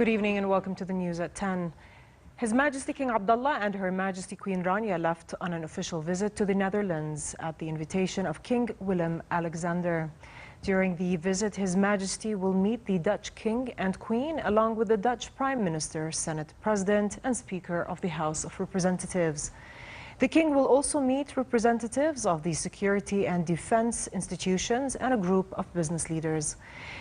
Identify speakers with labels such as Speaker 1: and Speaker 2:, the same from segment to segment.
Speaker 1: Good evening and welcome to the news at 10. His Majesty King Abdullah and Her Majesty Queen Rania left on an official visit to the Netherlands at the invitation of King Willem-Alexander. During the visit, His Majesty will meet the Dutch King and Queen along with the Dutch Prime Minister, Senate President and Speaker of the House of Representatives. The King will also meet representatives of the security and defense institutions and a group of business leaders.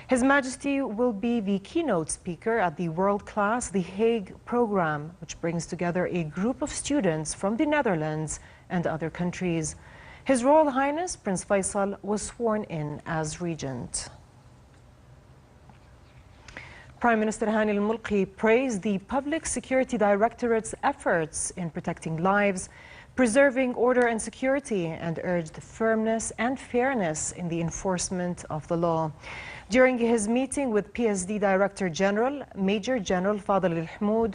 Speaker 1: His Majesty will be the keynote speaker at the world-class The Hague program, which brings together a group of students from the Netherlands and other countries. His Royal Highness Prince Faisal was sworn in as regent. Prime Minister Hani al-Mulki praised the Public Security Directorate's efforts in protecting lives, preserving order and security, and urged firmness and fairness in the enforcement of the law. During his meeting with PSD Director General, Major General Fadel al-Hamoud,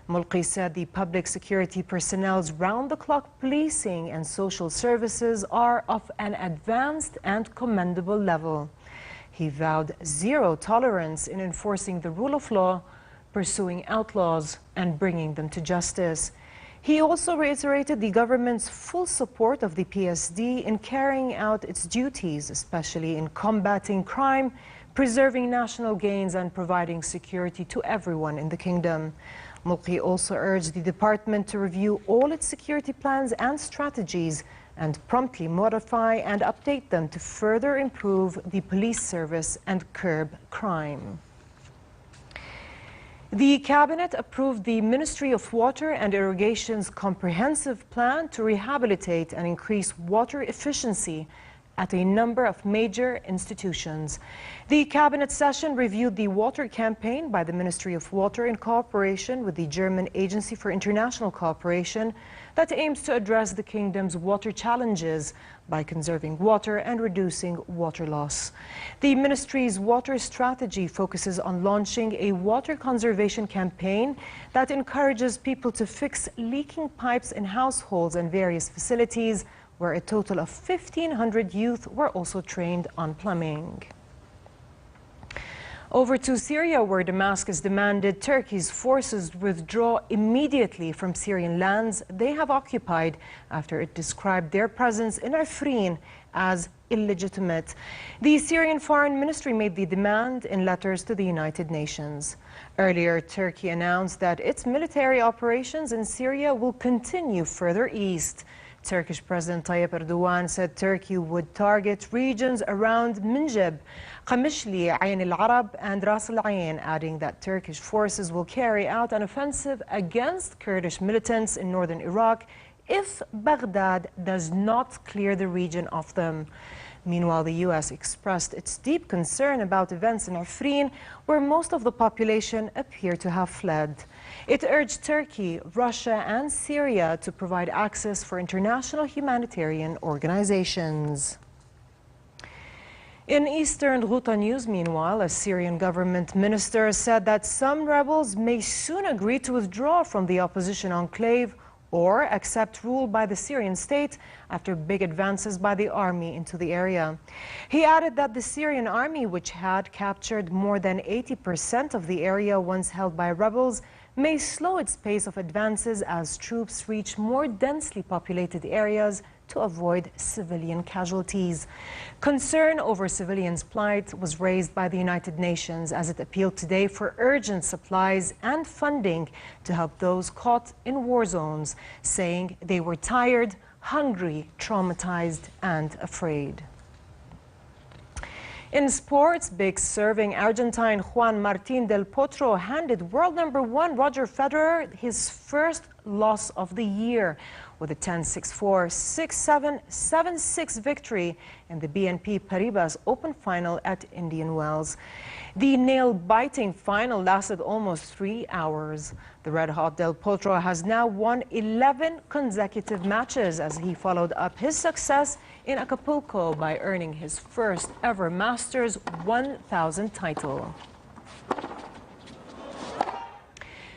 Speaker 1: Mulki said the public security personnel's round-the-clock policing and social services are of an advanced and commendable level. He vowed zero tolerance in enforcing the rule of law, pursuing outlaws, and bringing them to justice. He also reiterated the government's full support of the PSD in carrying out its duties, especially in combating crime, preserving national gains, and providing security to everyone in the kingdom. Mulki also urged the department to review all its security plans and strategies and promptly modify and update them to further improve the police service and curb crime. The Cabinet approved the Ministry of Water and Irrigation's comprehensive plan to rehabilitate and increase water efficiency at a number of major institutions. The Cabinet session reviewed the water campaign by the Ministry of Water in cooperation with the German Agency for International Cooperation that aims to address the kingdom's water challenges by conserving water and reducing water loss. The ministry's water strategy focuses on launching a water conservation campaign that encourages people to fix leaking pipes in households and various facilities, where a total of 1,500 youth were also trained on plumbing. Over to Syria, where Damascus demanded Turkey's forces withdraw immediately from Syrian lands they have occupied after it described their presence in Afrin as illegitimate. The Syrian Foreign Ministry made the demand in letters to the United Nations. Earlier, Turkey announced that its military operations in Syria will continue further east. Turkish President Tayyip Erdogan said Turkey would target regions around Minjab, Qamishli, Ain al-Arab and Ras al-Ain, adding that Turkish forces will carry out an offensive against Kurdish militants in northern Iraq if Baghdad does not clear the region of them. Meanwhile, the U.S. expressed its deep concern about events in Afrin, where most of the population appear to have fled. It urged Turkey, Russia and Syria to provide access for international humanitarian organizations. In eastern Ghouta news, meanwhile, a Syrian government minister said that some rebels may soon agree to withdraw from the opposition enclave or accept rule by the Syrian state after big advances by the army into the area. He added that the Syrian army, which had captured more than 80% of the area once held by rebels, may slow its pace of advances as troops reach more densely populated areas to avoid civilian casualties. Concern over civilians' plight was raised by the United Nations as it appealed today for urgent supplies and funding to help those caught in war zones, saying they were tired, hungry, traumatized, and afraid. In sports, big serving Argentine Juan Martín del Potro handed world #1 Roger Federer his first loss of the year with a 10-6-4, 6-7, 7-6 victory in the BNP Paribas Open final at Indian Wells. The nail-biting final lasted almost 3 hours. The red-hot Del Potro has now won 11 consecutive matches as he followed up his success in Acapulco by earning his first ever Masters 1000 title.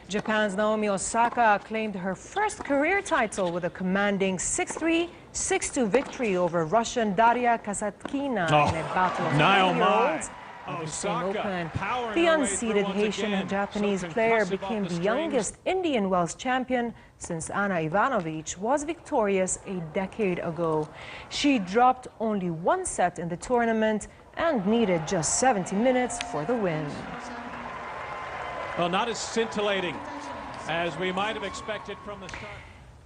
Speaker 1: Japan's Naomi Osaka claimed her first career title with a commanding 6-3, 6-2 victory over Russian Daria Kasatkina in a battle of 9-year-olds of the same Open. The unseeded Haitian-Japanese player became the youngest Indian Wells champion since Ana Ivanovic was victorious a decade ago. She dropped only one set in the tournament and needed just 70 minutes for the win.
Speaker 2: Well, not as scintillating as we might have expected from the start.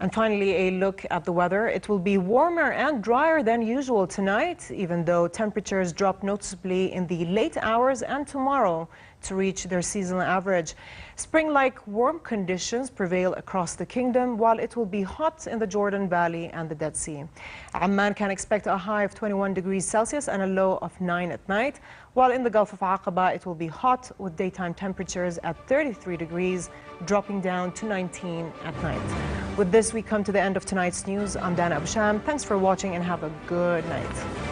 Speaker 1: And finally, a look at the weather. It will be warmer and drier than usual tonight, even though temperatures drop noticeably in the late hours and tomorrow to reach their seasonal average. Spring-like warm conditions prevail across the kingdom, while it will be hot in the Jordan Valley and the Dead Sea. Amman can expect a high of 21 degrees Celsius and a low of 9 at night, while in the Gulf of Aqaba it will be hot with daytime temperatures at 33 degrees, dropping down to 19 at night. With this, we come to the end of tonight's news. I'm Dana Abusham. Thanks for watching and have a good night.